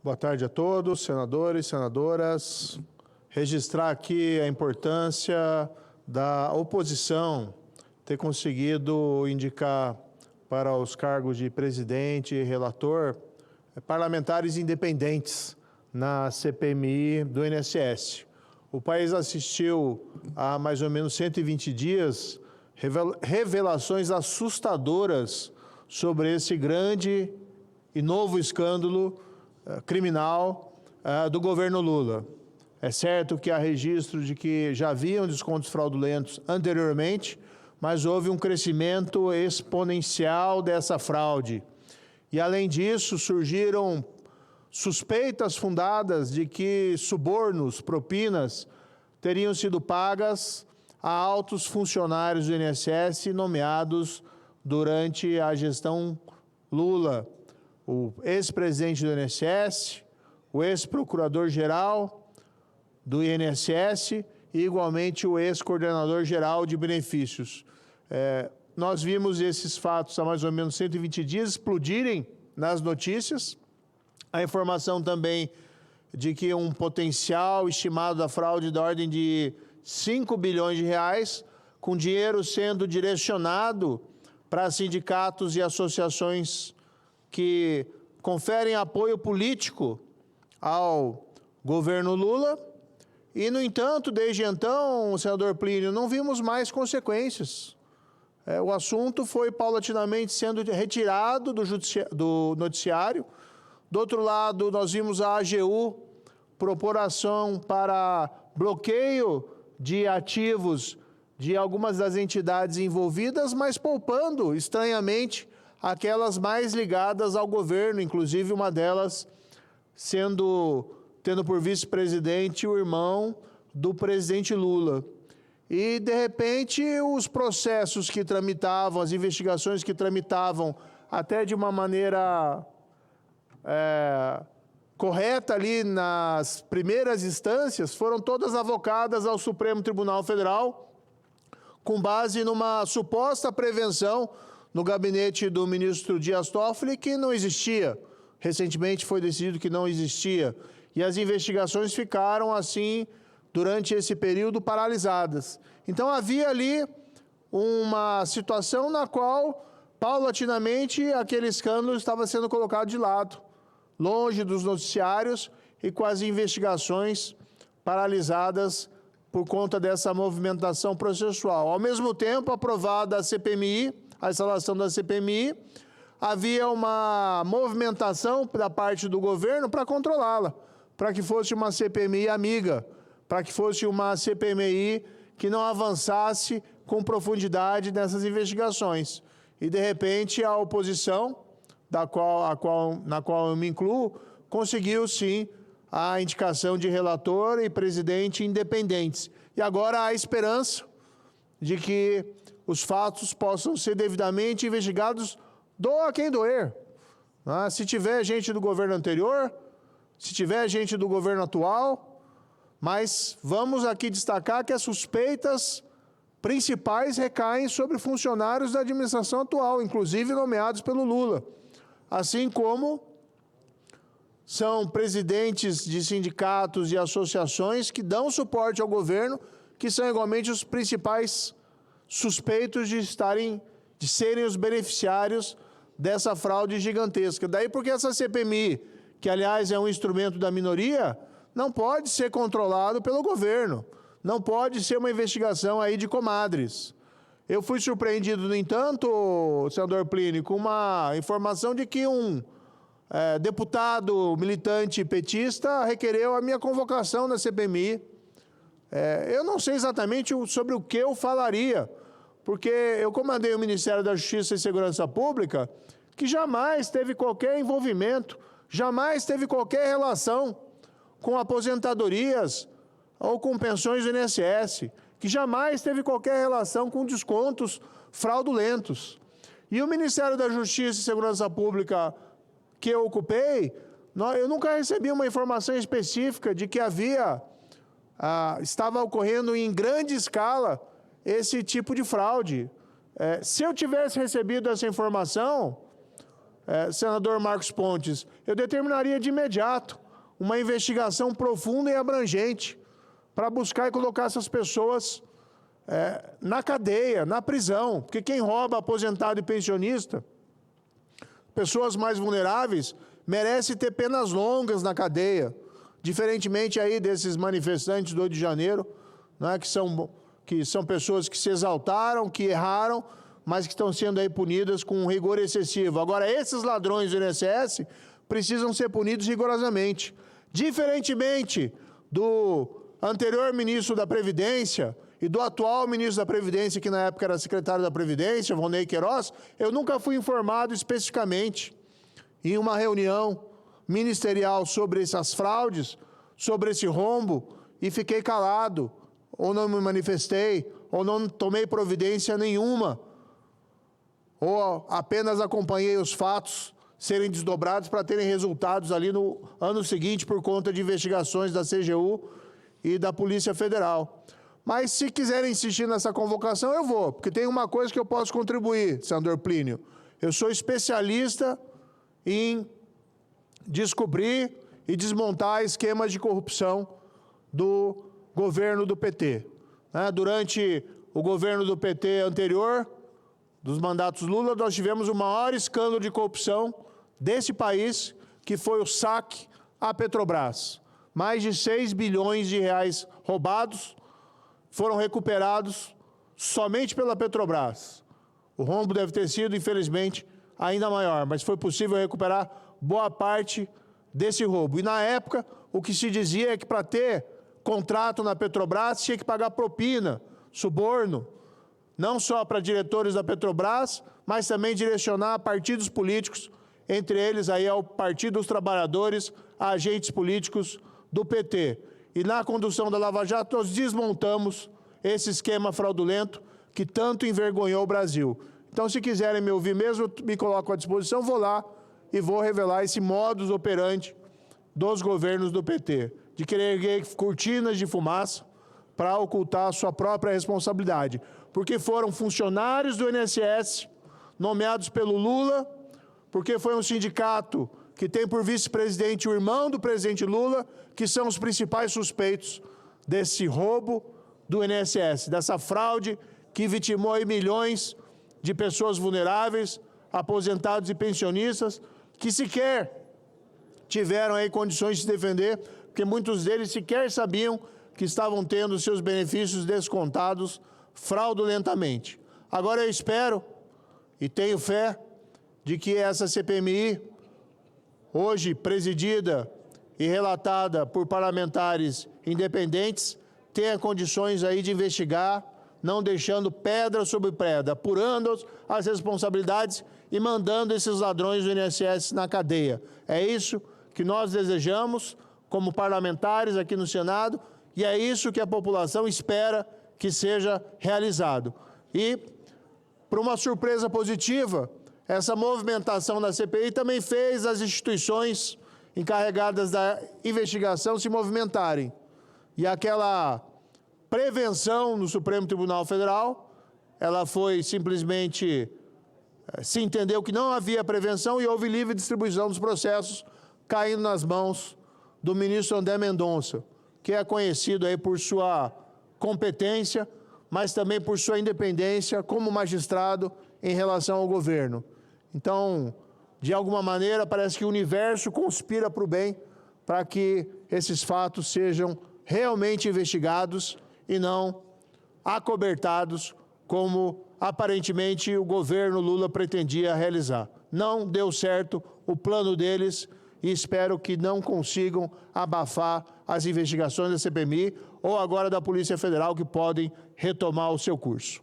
Boa tarde a todos, senadores, senadoras. Registrar aqui a importância da oposição ter conseguido indicar para os cargos de presidente e relator parlamentares independentes na CPMI do INSS. O país assistiu há mais ou menos 120 dias revelações assustadoras sobre esse grande e novo escândalo criminal do governo Lula. É certo que há registro de que já haviam descontos fraudulentos anteriormente, mas houve um crescimento exponencial dessa fraude. E, além disso, surgiram suspeitas fundadas de que subornos, propinas, teriam sido pagas a altos funcionários do INSS nomeados durante a gestão Lula. O ex-presidente do INSS, o ex-procurador-geral do INSS e, igualmente, o ex-coordenador-geral de benefícios. Nós vimos esses fatos há mais ou menos 120 dias explodirem nas notícias. A informação também de que um potencial estimado da fraude da ordem de 5 bilhões de reais, com dinheiro sendo direcionado para sindicatos e associações que conferem apoio político ao governo Lula. E, no entanto, desde então, senador Plínio, não vimos mais consequências. O assunto foi paulatinamente sendo retirado do noticiário. Do outro lado, nós vimos a AGU propor ação para bloqueio de ativos de algumas das entidades envolvidas, mas poupando, estranhamente, aquelas mais ligadas ao governo, inclusive uma delas tendo por vice-presidente o irmão do presidente Lula. E, de repente, os processos que tramitavam, as investigações que tramitavam, até de uma maneira correta ali nas primeiras instâncias, foram todas avocadas ao Supremo Tribunal Federal, com base numa suposta prevenção no gabinete do ministro Dias Toffoli, que não existia. Recentemente foi decidido que não existia. E as investigações ficaram, assim, durante esse período, paralisadas. Então, havia ali uma situação na qual, paulatinamente, aquele escândalo estava sendo colocado de lado, longe dos noticiários e com as investigações paralisadas por conta dessa movimentação processual. Ao mesmo tempo, aprovada a CPMI, a instalação da CPMI, havia uma movimentação da parte do governo para controlá-la, para que fosse uma CPMI amiga, para que fosse uma CPMI que não avançasse com profundidade nessas investigações. E, de repente, a oposição, na qual eu me incluo, conseguiu, sim, a indicação de relator e presidente independentes. E agora há esperança de que os fatos possam ser devidamente investigados, doa quem doer. Se tiver gente do governo anterior, se tiver gente do governo atual, mas vamos aqui destacar que as suspeitas principais recaem sobre funcionários da administração atual, inclusive nomeados pelo Lula, assim como são presidentes de sindicatos e associações que dão suporte ao governo, que são igualmente os principais suspeitos de serem os beneficiários dessa fraude gigantesca. Daí porque essa CPMI, que aliás é um instrumento da minoria, não pode ser controlado pelo governo, não pode ser uma investigação aí de comadres. Eu fui surpreendido, no entanto, senador Plínio, com uma informação de que um deputado militante petista requereu a minha convocação na CPMI. Eu não sei exatamente sobre o que eu falaria, porque eu comandei o Ministério da Justiça e Segurança Pública, que jamais teve qualquer envolvimento, jamais teve qualquer relação com aposentadorias ou com pensões do INSS, que jamais teve qualquer relação com descontos fraudulentos. E o Ministério da Justiça e Segurança Pública que eu ocupei, eu nunca recebi uma informação específica de que estava ocorrendo em grande escala esse tipo de fraude. Se eu tivesse recebido essa informação, senador Marcos Pontes, eu determinaria de imediato uma investigação profunda e abrangente para buscar e colocar essas pessoas na cadeia, na prisão. Porque quem rouba aposentado e pensionista, pessoas mais vulneráveis, merece ter penas longas na cadeia, diferentemente aí desses manifestantes do 8 de janeiro, né, que são pessoas que se exaltaram, que erraram, mas que estão sendo aí punidas com um rigor excessivo. Agora, esses ladrões do INSS precisam ser punidos rigorosamente. Diferentemente do anterior ministro da Previdência e do atual ministro da Previdência, que na época era secretário da Previdência, Volney Queiroz, eu nunca fui informado especificamente em uma reunião ministerial sobre essas fraudes, sobre esse rombo, e fiquei calado, ou não me manifestei, ou não tomei providência nenhuma, ou apenas acompanhei os fatos serem desdobrados para terem resultados ali no ano seguinte por conta de investigações da CGU e da Polícia Federal. Mas se quiserem insistir nessa convocação, eu vou, porque tem uma coisa que eu posso contribuir, senador Plínio. Eu sou especialista em descobrir e desmontar esquemas de corrupção do governo do PT. Durante o governo do PT anterior, dos mandatos Lula, nós tivemos o maior escândalo de corrupção desse país, que foi o saque à Petrobras. Mais de 6 bilhões de reais roubados foram recuperados somente pela Petrobras. O rombo deve ter sido, infelizmente, ainda maior, mas foi possível recuperar boa parte desse roubo. E na época, o que se dizia é que para ter contrato na Petrobras tinha que pagar propina, suborno, não só para diretores da Petrobras, mas também direcionar a partidos políticos, entre eles aí ao Partido dos Trabalhadores, a agentes políticos do PT. E na condução da Lava Jato nós desmontamos esse esquema fraudulento que tanto envergonhou o Brasil. Então, se quiserem me ouvir mesmo, me coloco à disposição, vou lá e vou revelar esse modus operandi dos governos do PT, de querer erguer cortinas de fumaça para ocultar a sua própria responsabilidade. Porque foram funcionários do INSS nomeados pelo Lula, porque foi um sindicato que tem por vice-presidente o irmão do presidente Lula, que são os principais suspeitos desse roubo do INSS, dessa fraude que vitimou aí milhões de pessoas vulneráveis, aposentados e pensionistas, que sequer tiveram aí condições de se defender, porque muitos deles sequer sabiam que estavam tendo seus benefícios descontados fraudulentamente. Agora eu espero e tenho fé de que essa CPMI, hoje presidida e relatada por parlamentares independentes, tenha condições aí de investigar, não deixando pedra sobre pedra, apurando as responsabilidades e mandando esses ladrões do INSS na cadeia. É isso que nós desejamos como parlamentares aqui no Senado e é isso que a população espera que seja realizado. E, por uma surpresa positiva, essa movimentação da CPI também fez as instituições encarregadas da investigação se movimentarem. E aquela prevenção no Supremo Tribunal Federal, ela foi simplesmente, se entendeu que não havia prevenção e houve livre distribuição dos processos, caindo nas mãos do ministro André Mendonça, que é conhecido aí por sua competência, mas também por sua independência como magistrado em relação ao governo. Então, de alguma maneira, parece que o universo conspira para o bem, para que esses fatos sejam realmente investigados e não acobertados, como aparentemente o governo Lula pretendia realizar. Não deu certo o plano deles e espero que não consigam abafar as investigações da CPMI ou agora da Polícia Federal, que podem retomar o seu curso.